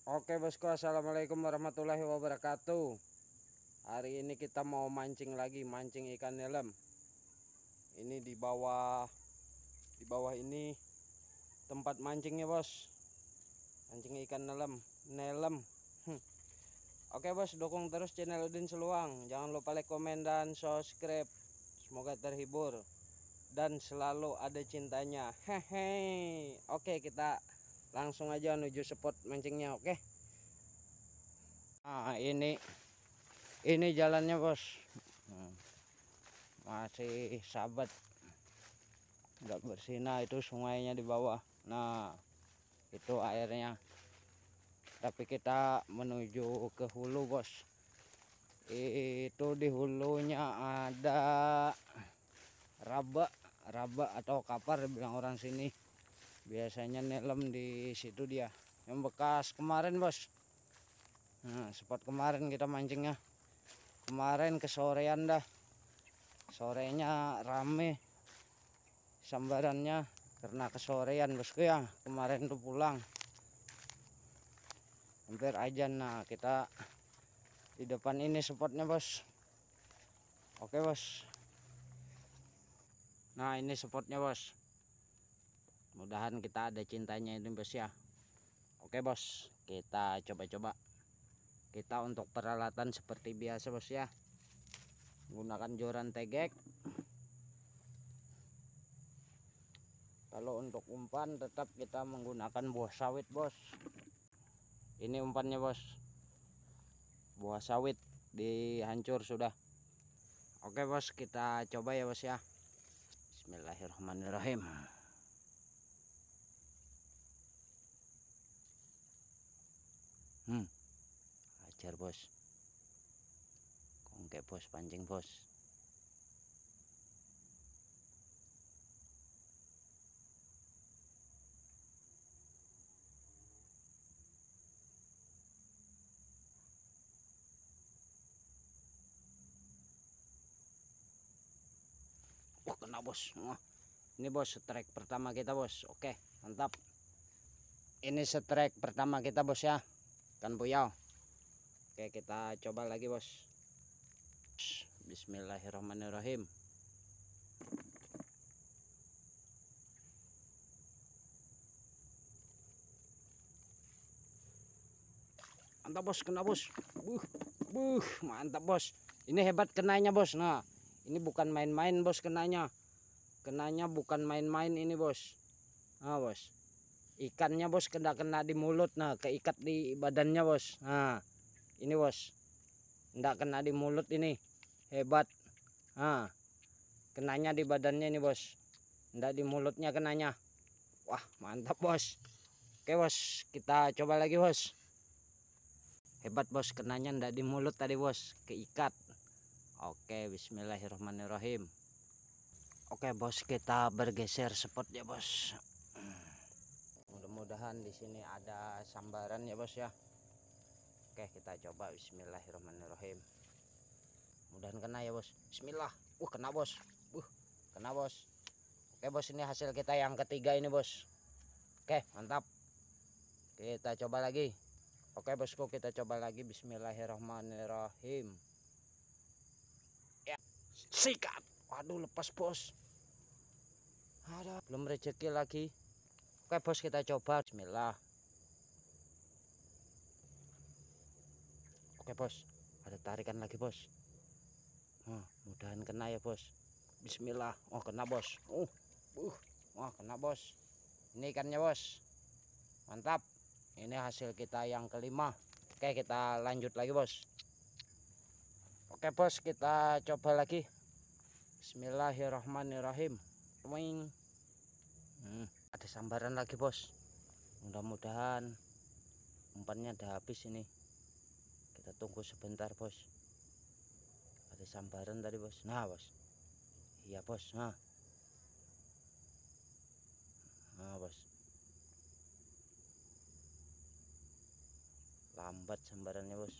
Oke bosku, assalamualaikum warahmatullahi wabarakatuh. Hari ini kita mau mancing lagi, mancing ikan nelem. Ini di bawah ini tempat mancingnya bos. Mancing ikan nelem. Oke bos, dukung terus channel Udin Seluang. Jangan lupa like, komen, dan subscribe. Semoga terhibur dan selalu ada cintanya. Hehe. Oke, kita langsung aja menuju spot mancingnya. Oke. Nah, ini jalannya bos. Masih sabat, nggak bersih. Nah, itu sungainya di bawah. Nah, itu airnya. Tapi kita menuju ke hulu bos. Itu di hulunya ada raba atau kapar bilang orang sini. Biasanya nelem di situ dia. Yang bekas kemarin bos. Nah, spot kemarin kita mancingnya. Kemarin kesorean dah. Sorenya rame sambarannya karena kesorean bosku ya. Kemarin tuh pulang hampir ajan. Nah, kita di depan ini spotnya bos. Oke bos. Nah, ini spotnya bos. Mudahan kita ada cintanya ini bos ya. Oke bos, kita coba-coba. Kita untuk peralatan seperti biasa bos ya, menggunakan joran tegek. Kalau untuk umpan tetap kita menggunakan buah sawit bos. Ini umpannya bos, buah sawit dihancur sudah. Oke bos, kita coba ya bos ya. Bismillahirrahmanirrahim. Ajar bos, kongke bos, pancing bos. Wah, kena bos. Wah, ini bos strike pertama kita bos. Oke, mantap. Ini strike pertama kita bos ya, ikan puyau. Oke, kita coba lagi bos. Bismillahirrahmanirrahim. Mantap bos, kena bos. Mantap bos. Ini hebat kenanya bos. Nah, ini bukan main-main bos kenanya. Kenanya bukan main-main ini bos. Nah bos, ikannya bos kena di mulut. Nah, keikat di badannya bos. Nah, ini bos, enggak kena di mulut ini. Hebat. Nah, kenanya di badannya ini bos, enggak di mulutnya kenanya. Wah, mantap bos. Oke bos, kita coba lagi bos. Hebat bos, kenanya enggak di mulut tadi bos, keikat. Oke, bismillahirrahmanirrahim. Oke bos, kita bergeser spot ya bos. Mudah-mudahan di sini ada sambaran ya bos ya. Oke, kita coba bismillahirrahmanirrahim. Mudahan kena ya bos. Bismillah. Kena bos. Kena bos. Oke bos, ini hasil kita yang ketiga ini bos. Oke, mantap. Kita coba lagi. Oke bosku, kita coba lagi. Bismillahirrahmanirrahim. Ya, sikat. Waduh, lepas bos. Ada, belum rezeki lagi. Oke bos, kita coba. Bismillah. Oke bos, ada tarikan lagi bos. Mudahan kena ya bos. Bismillah. Oh, kena bos. Wah, kena bos. Ini ikannya bos. Mantap. Ini hasil kita yang kelima. Oke, kita lanjut lagi bos. Oke bos, kita coba lagi. Bismillahirrahmanirrahim. Ada sambaran lagi bos. Mudah-mudahan umpannya udah habis ini. Kita tunggu sebentar bos. Ada sambaran tadi bos. Nah bos, iya bos. Nah bos, lambat sambarannya bos.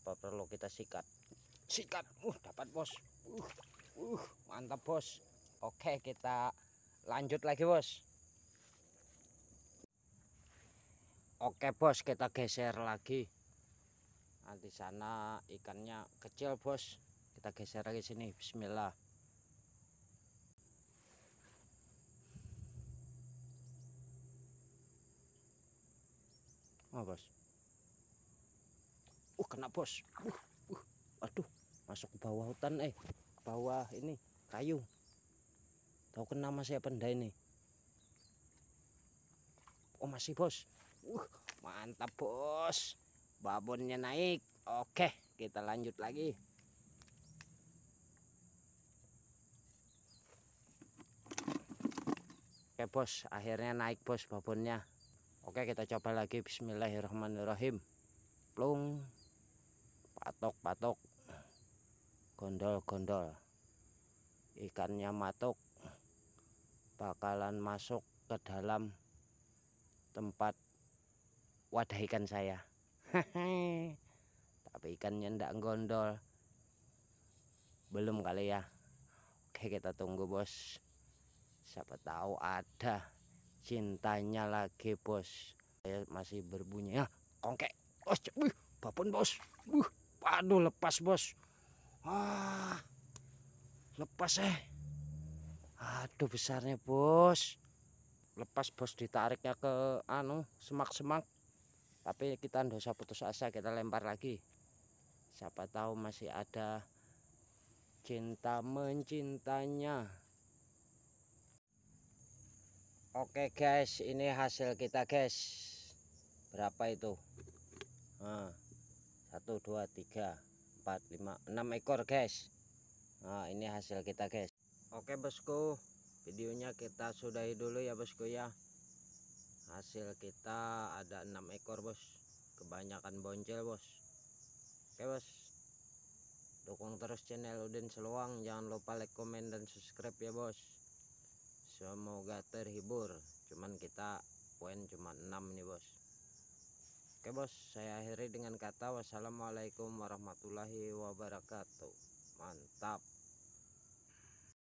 Apa perlu kita sikat? Dapat bos. Mantap bos. Oke, kita lanjut lagi bos. Oke bos, kita geser lagi. Nah, di sana ikannya kecil bos, kita geser lagi sini. Bismillah. Oh bos, kena bos. Aduh, masuk ke bawah hutan, ke bawah ini kayu. Tahu kena masih apa enggak ini? Oh masih bos. Mantap bos, babonnya naik. Oke, kita lanjut lagi. Oke bos, akhirnya naik bos babonnya. Oke, kita coba lagi. Bismillahirrahmanirrahim. Plung, patok, gondol, ikannya matuk, bakalan masuk ke dalam tempat wadah ikan saya. Tapi ikannya ndak gondol, belum kali ya. Oke, kita tunggu bos, siapa tahu ada cintanya lagi bos. Masih berbunyi ya, kongkek. Babon bos. Waduh, lepas bos. Lepas aduh, besarnya bos. Lepas bos, ditariknya ke semak-semak. Tapi kita nggak usah putus asa, kita lempar lagi. Siapa tahu masih ada cinta mencintanya. Oke guys, ini hasil kita guys. Berapa itu? 1 2 3 4 5 6 ekor guys. Nah, ini hasil kita guys. Oke bosku, videonya kita sudahi dulu ya bosku ya. Hasil kita ada 6 ekor bos, kebanyakan boncel bos. Oke bos, dukung terus channel Udin Seluang, jangan lupa like, komen, dan subscribe ya bos. Semoga terhibur. Cuman kita poin cuma 6 nih bos. Oke bos, saya akhiri dengan kata wassalamualaikum warahmatullahi wabarakatuh. Mantap.